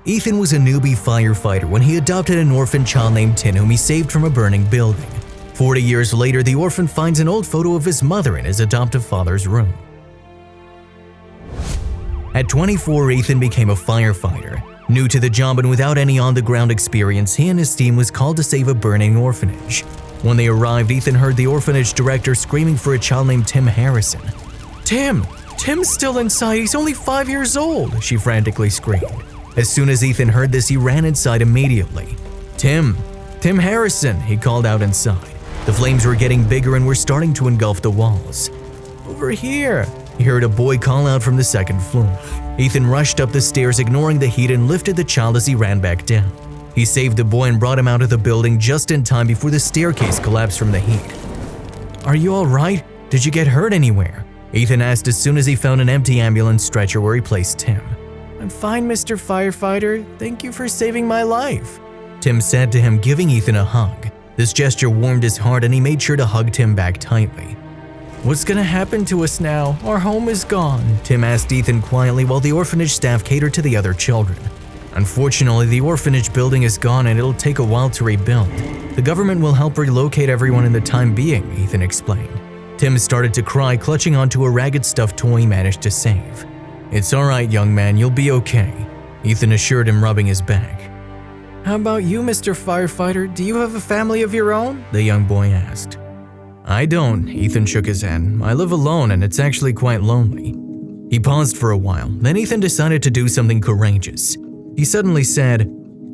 Ethan was a newbie firefighter when he adopted an orphan child named Tin whom he saved from a burning building. 40 years later, the orphan finds an old photo of his mother in his adoptive father's room. At 24, Ethan became a firefighter. New to the job and without any on-the-ground experience, he and his team was called to save a burning orphanage. When they arrived, Ethan heard the orphanage director screaming for a child named Tim Harrison. Tim's still inside, he's only 5 years old," she frantically screamed. As soon as Ethan heard this, he ran inside immediately. Tim Harrison," he called out inside. The flames were getting bigger and were starting to engulf the walls. "Over here," he heard a boy call out from the second floor. Ethan rushed up the stairs, ignoring the heat, and lifted the child as he ran back down. He saved the boy and brought him out of the building just in time before the staircase collapsed from the heat. "Are you all right? Did you get hurt anywhere?" Ethan asked as soon as he found an empty ambulance stretcher where he placed Tim. "I'm fine, Mr. Firefighter. Thank you for saving my life," Tim said to him, giving Ethan a hug. This gesture warmed his heart and he made sure to hug Tim back tightly. "What's gonna happen to us now? Our home is gone," Tim asked Ethan quietly while the orphanage staff catered to the other children. "Unfortunately, the orphanage building is gone and it'll take a while to rebuild. The government will help relocate everyone in the time being," Ethan explained. Tim started to cry, clutching onto a ragged stuffed toy he managed to save. "It's alright, young man, you'll be okay," Ethan assured him, rubbing his back. "How about you, Mr. Firefighter? Do you have a family of your own?" the young boy asked. "I don't," Ethan shook his head. "I live alone and it's actually quite lonely." He paused for a while, then Ethan decided to do something courageous. He suddenly said,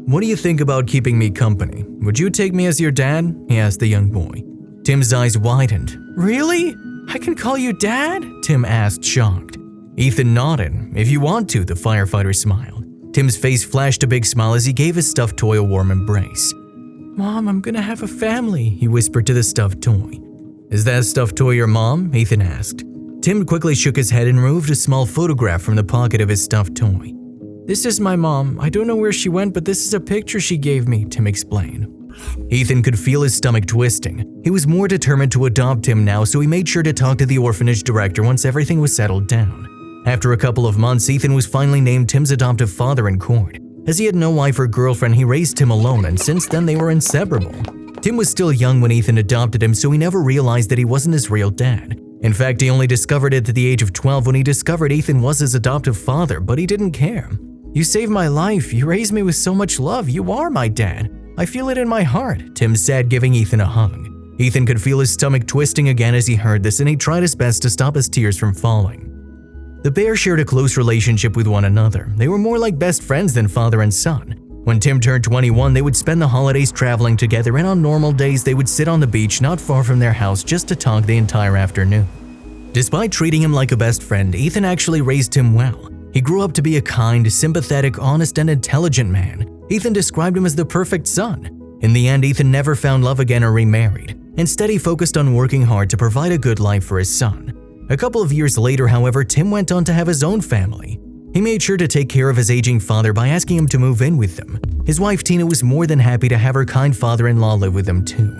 "What do you think about keeping me company? Would you take me as your dad?" he asked the young boy. Tim's eyes widened. "Really? I can call you Dad?" Tim asked, shocked. Ethan nodded. "If you want to," the firefighter smiled. Tim's face flashed a big smile as he gave his stuffed toy a warm embrace. "Mom, I'm gonna have a family," he whispered to the stuffed toy. "Is that stuffed toy your mom?" Ethan asked. Tim quickly shook his head and removed a small photograph from the pocket of his stuffed toy. "This is my mom. I don't know where she went, but this is a picture she gave me," Tim explained. Ethan could feel his stomach twisting. He was more determined to adopt Tim now, so he made sure to talk to the orphanage director once everything was settled down. After a couple of months, Ethan was finally named Tim's adoptive father in court. As he had no wife or girlfriend, he raised Tim alone, and since then they were inseparable. Tim was still young when Ethan adopted him, so he never realized that he wasn't his real dad. In fact, he only discovered it at the age of 12 when he discovered Ethan was his adoptive father, but he didn't care. "You saved my life. You raised me with so much love. You are my dad. I feel it in my heart," Tim said, giving Ethan a hug. Ethan could feel his stomach twisting again as he heard this, and he tried his best to stop his tears from falling. The pair shared a close relationship with one another. They were more like best friends than father and son. When Tim turned 21, they would spend the holidays traveling together, and on normal days they would sit on the beach not far from their house just to talk the entire afternoon. Despite treating him like a best friend, Ethan actually raised Tim well. He grew up to be a kind, sympathetic, honest, and intelligent man. Ethan described him as the perfect son. In the end, Ethan never found love again or remarried. Instead, he focused on working hard to provide a good life for his son. A couple of years later, however, Tim went on to have his own family. He made sure to take care of his aging father by asking him to move in with them. His wife Tina was more than happy to have her kind father-in-law live with them too.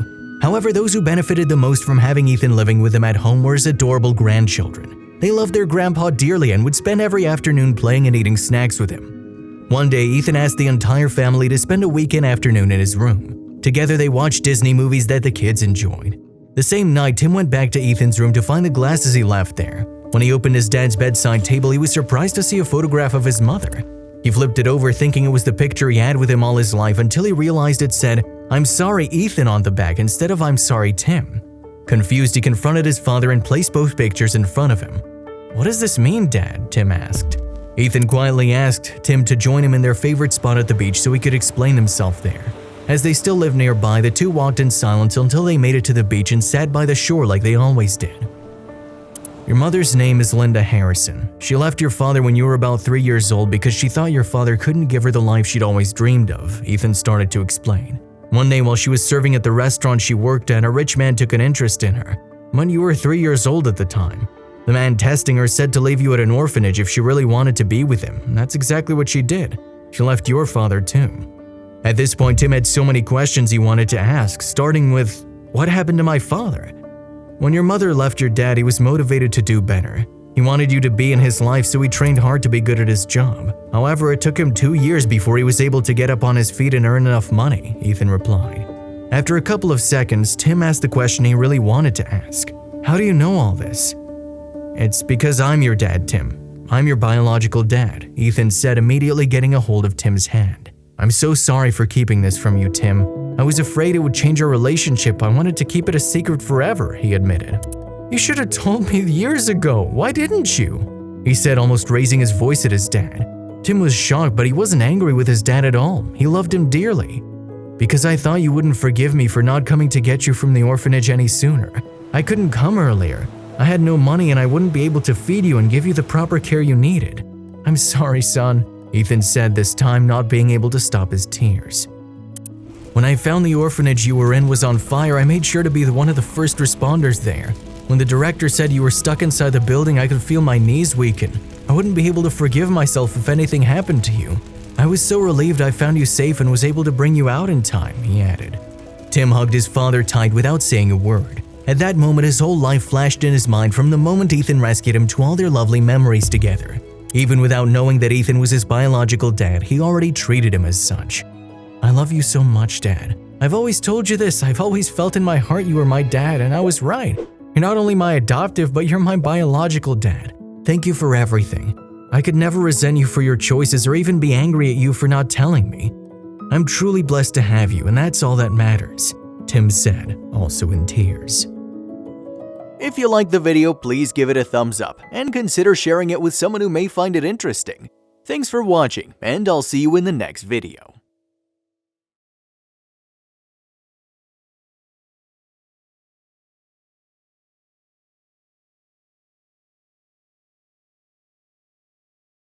However, those who benefited the most from having Ethan living with them at home were his adorable grandchildren. They loved their grandpa dearly and would spend every afternoon playing and eating snacks with him. One day, Ethan asked the entire family to spend a weekend afternoon in his room. Together, they watched Disney movies that the kids enjoyed. The same night, Tim went back to Ethan's room to find the glasses he left there. When he opened his dad's bedside table, he was surprised to see a photograph of his mother. He flipped it over, thinking it was the picture he had with him all his life, until he realized it said, "I'm sorry, Ethan," on the back instead of "I'm sorry, Tim." Confused, he confronted his father and placed both pictures in front of him. "What does this mean, Dad?" Tim asked. Ethan quietly asked Tim to join him in their favorite spot at the beach so he could explain himself there. As they still lived nearby, the two walked in silence until they made it to the beach and sat by the shore like they always did. "Your mother's name is Linda Harrison. She left your father when you were about 3 years old because she thought your father couldn't give her the life she'd always dreamed of," Ethan started to explain. "One day while she was serving at the restaurant she worked at, a rich man took an interest in her. When you were 3 years old at the time. The man testing her said to leave you at an orphanage if she really wanted to be with him, and that's exactly what she did. She left your father too." At this point, Tim had so many questions he wanted to ask, starting with, "What happened to my father?" "When your mother left your dad, he was motivated to do better. He wanted you to be in his life, so he trained hard to be good at his job. However, it took him 2 years before he was able to get up on his feet and earn enough money," Ethan replied. After a couple of seconds, Tim asked the question he really wanted to ask. "How do you know all this?" "It's because I'm your dad, Tim. I'm your biological dad," Ethan said, immediately getting a hold of Tim's hand. "I'm so sorry for keeping this from you, Tim. I was afraid it would change our relationship. I wanted to keep it a secret forever," he admitted. "You should have told me years ago. Why didn't you?" he said, almost raising his voice at his dad. Tim was shocked, but he wasn't angry with his dad at all. He loved him dearly. "Because I thought you wouldn't forgive me for not coming to get you from the orphanage any sooner. I couldn't come earlier. I had no money and I wouldn't be able to feed you and give you the proper care you needed. I'm sorry, son," Ethan said, this time not being able to stop his tears. "When I found the orphanage you were in was on fire, I made sure to be one of the first responders there. When the director said you were stuck inside the building, I could feel my knees weaken. I wouldn't be able to forgive myself if anything happened to you. I was so relieved I found you safe and was able to bring you out in time," he added. Tim hugged his father tight without saying a word. At that moment, his whole life flashed in his mind from the moment Ethan rescued him to all their lovely memories together. Even without knowing that Ethan was his biological dad, he already treated him as such. "I love you so much, Dad. I've always told you this. I've always felt in my heart you were my dad, and I was right. You're not only my adoptive, but you're my biological dad. Thank you for everything. I could never resent you for your choices or even be angry at you for not telling me. I'm truly blessed to have you, and that's all that matters," Tim said, also in tears. If you liked the video, please give it a thumbs up and consider sharing it with someone who may find it interesting. Thanks for watching, and I'll see you in the next video.